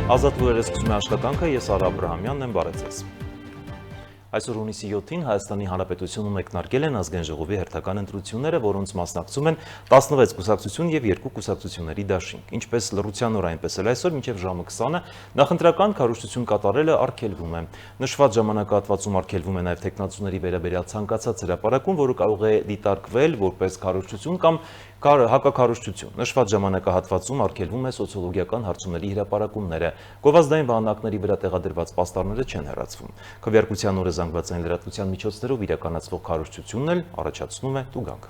Ազատ լուրերը սկսում է աշխատանքը, ես Արա Աբրահամյանն եմ, բարև ձեզ։ Այսօր հունիսի 7-ին Հայաստանի Հանրապետությունը մեկնարկել են ազգային ժողովի հերթական ընտրությունները, որոնց մասնակցում են 16 կուսակցություն եւ 2 կուսակցությունների դաշինք։ Ինչպես լրության օր, այնպես էլ այսօր մինչև ժամը 20-ը նախընտրական քարոզչություն կատարելը արգելվում է։ Նշված ժամանակահատվածում արգելվում է նաեւ տեխնացուների վերաբերյալ ցանկացած հրապարակում, որը կարող է դիտարկվել որպես քարոզչություն կամ հակաքարոզչություն։ Նշված ժամանակահատվածում արգելվում է սոցիոլոգիական հարցումների հրապարակումները։ Գովազդային վահանակների վրա տեղադրված պաստառները չեն հեռացվում։ Քվեարկության օրը զանգվածային լրատվության միջոցներով իրականացվող քարոզչությունն էլ առաջացնում է տուգանք։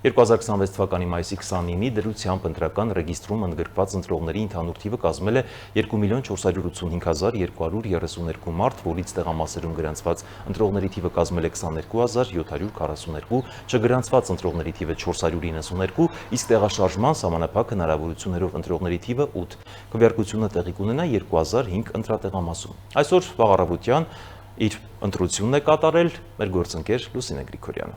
2026 թվականի մայիսի 29-ի դրությամբ ընտրական ռեգիստրում ընդգրկված ընտրողների ընդհանուր թիվը կազմել է 2,485,232 մարդ, որից տեղամասերում գրանցված ընտրողների թիվը կազմել է 22,742, չգրանցված ընտրողների թիվը 492, իսկ տեղաշարժման սահմանափակ հնարավորություններով ընտրողների թիվը 8։ Քվեարկությունը տեղի կունենա 2005 ընտրատեղամասում։ Այսօր վաղ առավոտյան իր ընտրությունն է կատարել մեր գործընկեր Լուսինե Գրիգորյանը։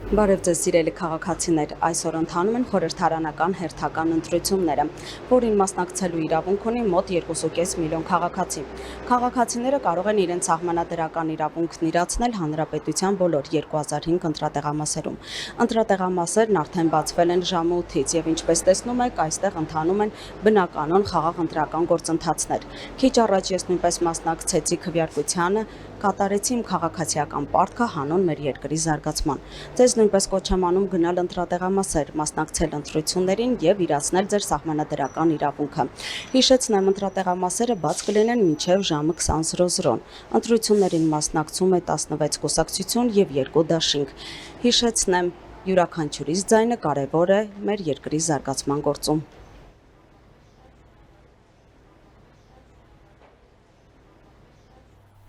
Բարև ձեզ սիրելի քաղաքացիներ, այսօր ընթանում են խորհրդարանական հերթական ընտրությունները, որին մասնակցելու իրավունք ունի մոտ 2.5 միլիոն քաղաքացի։ Քաղաքացիները կարող են իրենց սահմանադրական իրավունքն իրացնել հանրապետության բոլոր 2005 ընտրատեղամասերում։ Ընտրատեղամասերն արդեն բացվել են ժամը 8-ից եւ ինչպես տեսնում եք, այստեղ ընթանում են բնականon խաղաղ ընտրական գործընթացներ։ Քիչ առաջ ես նույնպես մասնակցեցի քվեարկությանը, կատարեցի իմ քաղաքացիական պարտքը հանուն մեր երկրի զարգացման։ Ձեզ նույնպես կոչ եմ անում գնալ ընտրատեղամասեր, մասնակցել ընտրություններին եւ իրացնել ձեր սահմանադրական իրավունքը։ Հիշեցնեմ, ընտրատեղամասերը բաց կլինեն մինչեւ ժամը 20:00։ Ընտրություններին մասնակցում է 16 կուսակցություն եւ 2 դաշինք։ Հիշեցնեմ, յուրաքանչյուրիս ձայնը կարեւոր է մեր երկրի զարգացման գործում։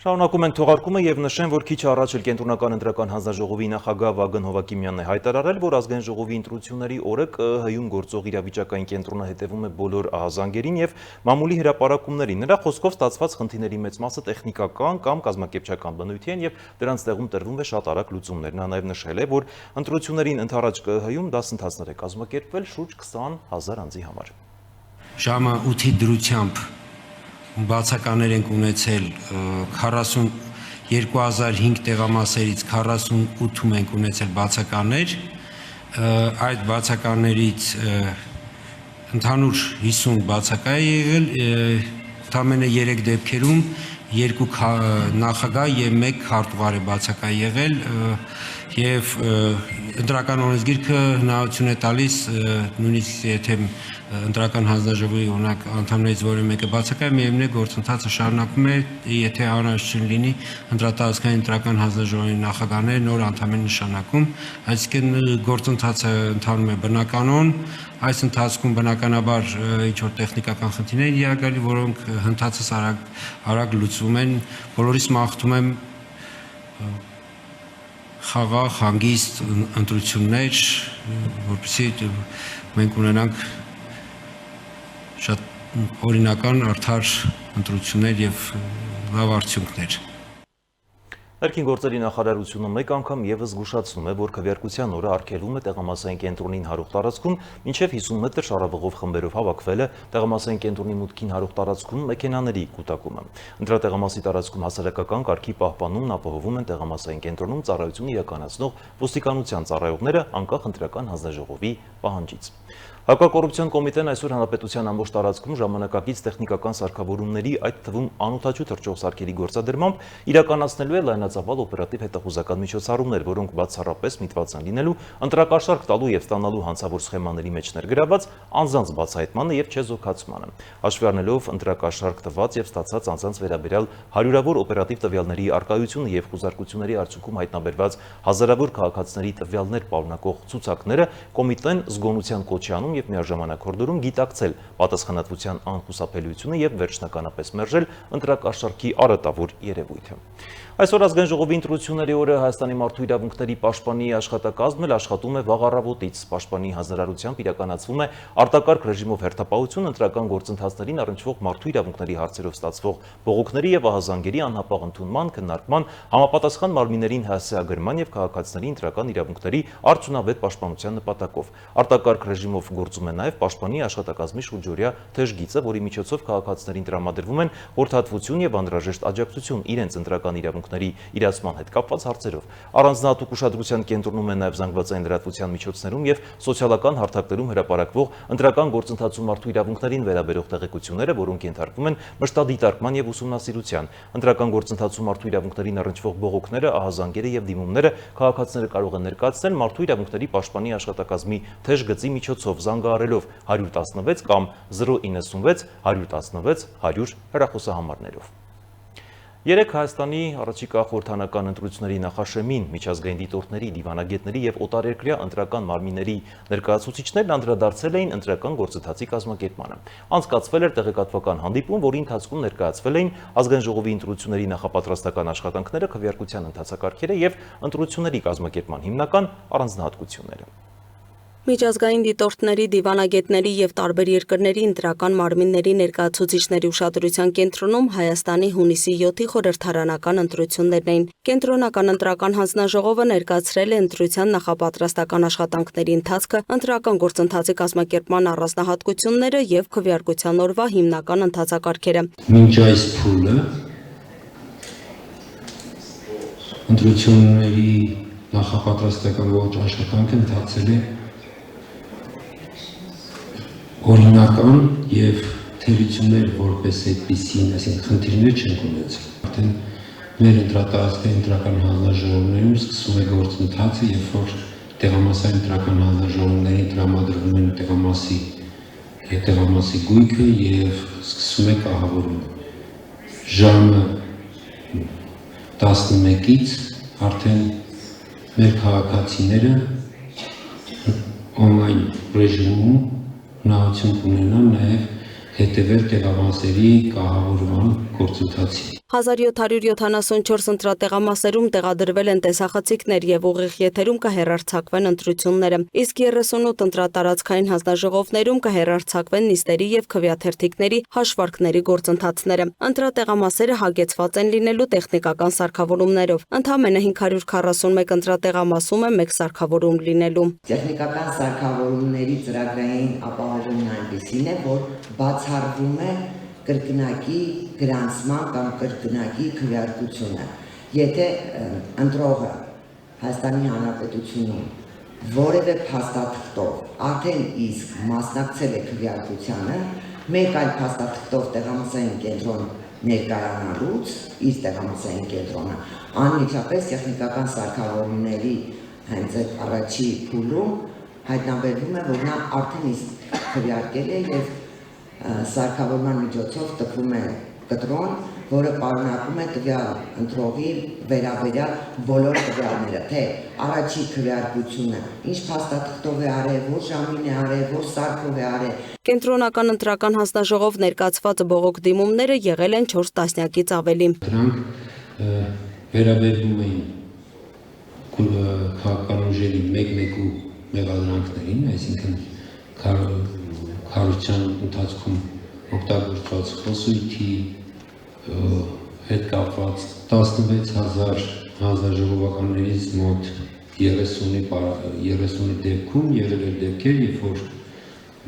Շարունակում ենք թողարկումը եւ նշեմ, որ քիչ առաջ էլ Կենտրոնական ընտրական հանձնաժողովի նախագահ Վագն Հովակիմյանն է հայտարարել, որ ազգային ժողովի ընտրությունների օրը ԿԸՀ-ում գործող իրավիճակային կենտրոնը հետևում է բոլոր ահազանգերին եւ մամուլի հրապարակումներին։ Նրա խոսքով ստացված խնդիրների մեծ մասը տեխնիկական կամ կազմակերպչական բնույթի են եւ դրանց տեղում տրվում է շատ արագ լուծումներ։ Նա նաեւ նշել է, որ ընտրություններին ընդառաջ ԿԸՀ-ում դասընթացներ է կազմակերպվել շուրջ 20,000 անձի համար։ Ժամը 8-ի դրությամբ բացականներ ենք ունեցել 2005 տեղամասերից 48-ում ենք ունեցել բացականներ, այդ բացականներից ընդհանուր 50 բացակա է եղել, ընդամենը 3 դեպքերում 2 նախագահ եւ 1 քարտուղար է բացակա եղել եւ ընտրական օրենսգիրքը հնարավորություն է տալիս նույնիսկ եթե ընտրական հանձնաժողովի օրինակ անդամներից որևէ մեկը բացակայ, միևնույն է գործընթացը շարունակվում է, եթե անհրաժեշտ լինի ընտրատարածքային ընտրական հանձնաժողովի նախագահները նոր անդամ են նշանակում, այսինքն գործընթացը ընթանում է բնականon, այս ընթացքում բնականաբար ինչ որ տեխնիկական խնդիրներ են յուրաքանչյուրի, որոնք հնդածս արագ լուծվում են, բոլորիս մաղթում եմ խաղաղ, հանգիստ ընտրություններ, որպեսզի մենք ունենանք շատ օրինական արդար ընտրություններ եւ լավ արդյունքներ։ Ներքին գործերի նախարարությունը մեկ անգամ եւս զգուշացնում է, որ քվեարկության օրը արգելվում է տեղամասային կենտրոնին հարող տարածքում մինչև 50 մետր շարավղով խմբերով հավաքվելը, տեղամասային կենտրոնի մուտքին հարող տարածքում մեքենաների կուտակումը։ Ընտրատեղամասի տարածքում հասարակական կարգի պահպանումն ապահովում են տեղամասային կենտրոնում ծառայություն իրականացնող ոստիկանության ծառայողները անկախ ընտրական հանձնաժողովի պահանջից։ Հակակոռուպցիոն կոմիտեն այսօր հանրապետության ամբողջ տարածքում ժամանակակից տեխնիկական սարքավորումների, այդ թվում անօդաչու թռչող սարքերի գործադրմամբ իրականացնելու է լայնածավալ օպերատիվ հետախուզական միջոցառումներ, որոնք բացառապես միտված են լինելու ընտրակաշառք տալու եւ ստանալու հանցավոր սխեմաների մեջ ներգրավված անձանց բացահայտմանը եւ չեզոքացմանը։ Հաշվի առնելով ընտրակաշառք տված եւ ստացած անձանց վերաբերյալ հարյուրավոր օպերատիվ տվյալների արկայությունը եւ խուզարկությունների արդյունքում հայտնաբերված հազարավոր քաղաքացիների տվյալներ պարունակող ցուցակները, կոմիտեն զգոնության կոչ է անում եւ միաժամանակ հորդորում գիտակցել պատասխանատվության անխուսափելիությունը եւ վերջնականապես մերժել ընտրակաշառքի արատավոր երևույթը։ Այսօր ազգային ժողովի ընտրությունների օրը Հայաստանի մարդու իրավունքների պաշտպանի աշխատակազմն էլ աշխատում է վաղ առավոտից։ Պաշտպանի հանձնարարությամբ իրականացվում է արտակարգ ռեժիմով հերթապահություն ընտրական գործընթացներին առնչվող մարդու իրավունքների հարցերով ստացվող բողոքների եւ ահազանգերի անհապաղ ընդունման, քննարկման, համապատասխան մարմիններին հասցեագրման եւ քաղաքացիների ընտրական իրավունքների արդյունավետ պաշտպանության նպատակով։ Արտակարգ ռեժիմով գործում է նաեւ պաշտպանի աշխատակազմի շուրջօրյա թեժ գիծը, որի միջոցով քաղաքացիներին տրամադրվում են խորհրդատվություն եւ անհրաժեշտ աջակցություն իրենց ընտրական իրավունքների իրացման հետ կապված հարցերով։ Առանձնահատուկ ուշադրության կենտրոնում են նաև զանգվածային լրատվության միջոցներում եւ սոցիալական հարթակներում հրապարակվող ընտրական գործընթացում մարդու իրավունքներին վերաբերող տեղեկությունները, որոնք ենթարկվում են մշտադիտարկման եւ ուսումնասիրության։ Ընտրական գործընթացում մարդու իրավունքներին առնչվող բողոքները, ահազանգերը եւ դիմումները քաղաքացիները կարող են ներկայացնել մարդու իրավունքների պաշտպանի աշխատակազմի թեժ գծի միջոցով զանգահարելով 116 կամ 096 116 100 հեռախոսահամարներով։ Երեկ Հայաստանի առաջիկա խորհրդանական ընտրությունների նախաշեմին միջազգային դիտորդների, դիվանագետների եւ օտարերկրյա ընտրական մարմինների ներկայացուցիչներն անդրադարձել էին ընտրական գործընթացի կազմակերպմանը։ Անցկացվել էր տեղեկատվական հանդիպում, որի ընթացքում ներկայացվել էին ազգային ժողովի ընտրությունների նախապատրաստական աշխատանքները, քվեարկության ընթացակարգերը եւ ընտրությունների կազմակերպման հիմնական առանձնահատկությունները։ Միջազգային դիտորդների, դիվանագետների եւ տարբեր երկրների ընտրական մարմինների ներկայացուցիչների ուշադրության կենտրոնում Հայաստանի հունիսի 7-ի խորհրդարանական ընտրություններն էին։ Կենտրոնական ընտրական հանձնաժողովը ներկայացրել է ընտրության նախապատրաստական աշխատանքների ընթացքը, ընտրական գործընթացի կազմակերպման առանձնահատկությունները եւ քվեարկության օրվա հիմնական ընթացակարգերը։ Մինչ այս փուլը ընտրությունների նախապատրաստական ողջ աշխատանքը ընթացել է օրինական եւ թերություններ որպես այդպիսին, այսինքն խնդիրներ չեն ունեցել։ Արդեն մեր ընտրատարածքային ընտրական հանձնաժողովներում սկսում է գործընթացը, երբ որ տեղամասային ընտրական հանձնաժողովներին տրամադրվում են տեղամասի գույքը եւ սկսում է կահավորումը։ Ժամը 11-ից արդեն մեր քաղաքացիները on-line ռեժիմում հնարավորություն կունենան նաև հետևել տեղամասերի կահավորման գործընթացին։ 1774 ընտրատեղամասերում տեղադրվել են տեսախցիկներ եւ ուղիղ եթերում կհեռարձակվեն ընտրությունները, իսկ 38 ընտրատարածքային հանձնաժողովներում կհեռարձակվեն նիստերի եւ քվեաթերթիկների հաշվարկների գործընթացները։ Ընտրատեղամասերը հագեցված են լինելու տեխնիկական սարքավորումներով։ Ընդամենը 541 ընտրատեղամասում է մեկ սարքավորում լինելու։ Տեխնիկական սարքավորումների ծրագրային ապահովումն այնպիսին է, որ բացառվում է կրկնակի գրանցման կամ կրկնակի քվեարկությունը։ Եթե ընտրողը Հայաստանի Հանրապետությունում որևէ փաստաթղթով արդեն իսկ մասնակցել է քվեարկությանը, մեկ այլ փաստաթղթով տեղամասային կենտրոն ներկայանալուց, իր տեղամասային կենտրոնը անմիջապես տեխնիկական սարքավորումների հենց այդ առաջի փուլում հայտնաբերվում է, որ նա արդեն իսկ քվեարկել է եւ սարքավորման միջոցով տպվում է կտրոն, որը պարունակում է տվյալ ընտրողի վերաբերյալ բոլոր տվյալները, թե առաջի քվեարկությունը, ինչ փաստաթղթով է արել, որ ժամին է արել, որ սարքով է արել։ Կենտրոնական ընտրական հանձնաժողով ներկայացված բողոք դիմումները եղել են 4 տասնյակից ավելի։ Դրանք վերաբերվում էին քաղաքական ուժերի մեկ-մեկու մեղադրանքներին, այսինքն քարոզության ընթացքում օգտագործված խոսույթի հետ կապված 16000 հանձնաժողովականներից մոտ 30-ի դեպքում եղել է դեպքեր, երբ որ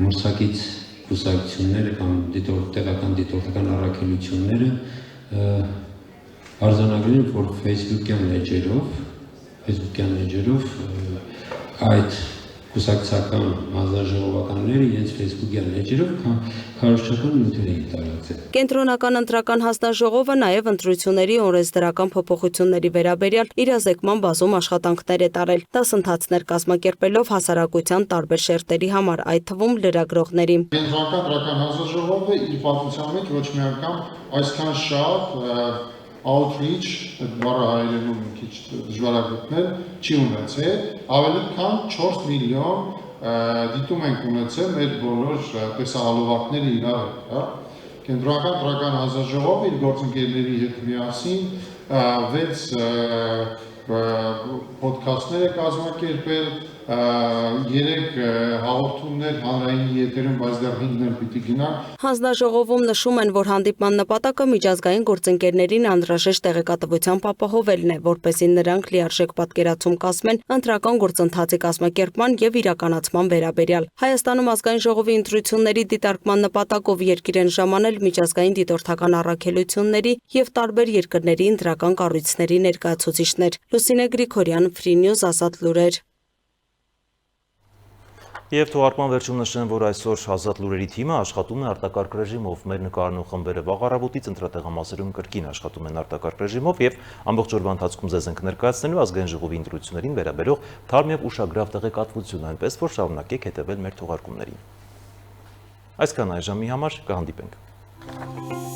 մրցակից կուսակցությունները կամ տեղական դիտորդական առաքելությունները արձանագրել են, որ Facebook-յան էջերով այդ կուսակցական հանձնաժողովականները իրենց Facebook-յան էջերով քարոզչական նյութեր էին տարածել։ Կենտրոնական ընտրական հանձնաժողովը նաև ընտրությունների օրենսդրական փոփոխությունների վերաբերյալ իրազեկման բազում աշխատանքներ է տարել, դասընթացներ կազմակերպելով հասարակության տարբեր շերտերի համար, այդ թվում լրագրողների։ Կենտրոնական ընտրական հանձնաժողովը իր պատմության մեջ ոչ մի անգամ այսքան շատ outreach, այդ բառը հայերենում մի քիչ դժվար է գտնել, չի ունեցել, ավելի քան 4 միլիոն դիտում ենք ունեցել մեր բոլոր տեսահոլովակների իրար հետ, Կենտրոնական Տրական հանձնաժողովը իր գործընկերների հետ միասին 6 ոդքասթներ է կազմակերպել, 3 հաղորդումներ հանրային եթերում, բայց դեռ 5-ն պիտի գնան։ Հանձնաժողովում նշում են, որ հանդիպման նպատակը միջազգային գործընկերներին անհրաժեշտ տեղեկատվությամբ ապահովելն է, որպեսզի նրանք լիարժեք պատկերացում կազմեն ընտրական գործընթացի կազմակերպման եւ իրականացման վերաբերյալ։ Հայաստանում ազգային ժողովի ընտրությունների դիտարկման նպատակով երկիր են ժամանել միջազգային դիտորդական առաքելությունների եւ տարբեր երկրների ընտրական կառույցների ներկայացուցիչներ։ Լուսինե Գրիգորյան, Free News, Ազատ լուրեր։ Եվ թողարկման վերջում նշեմ, որ այսօր Ազատ լուրերի թիմը աշխատում է արտակարգ ռեժիմով։ Մեր նկարն ու խմբերը վաղ առավոտից ընտրատեղամասերում կրկին աշխատում են արտակարգ ռեժիմով եւ ամբողջ օրվա ընթացքում ձեզ ենք ներկայացնելու ազգային ժողովի ընտրություններին վերաբերող թարմ եւ ուշագրավ տեղեկատվություն, այնպես որ շարունակեք հետևել մեր թողարկումներին։ Այսքան այժմի համար կհանդիպենք։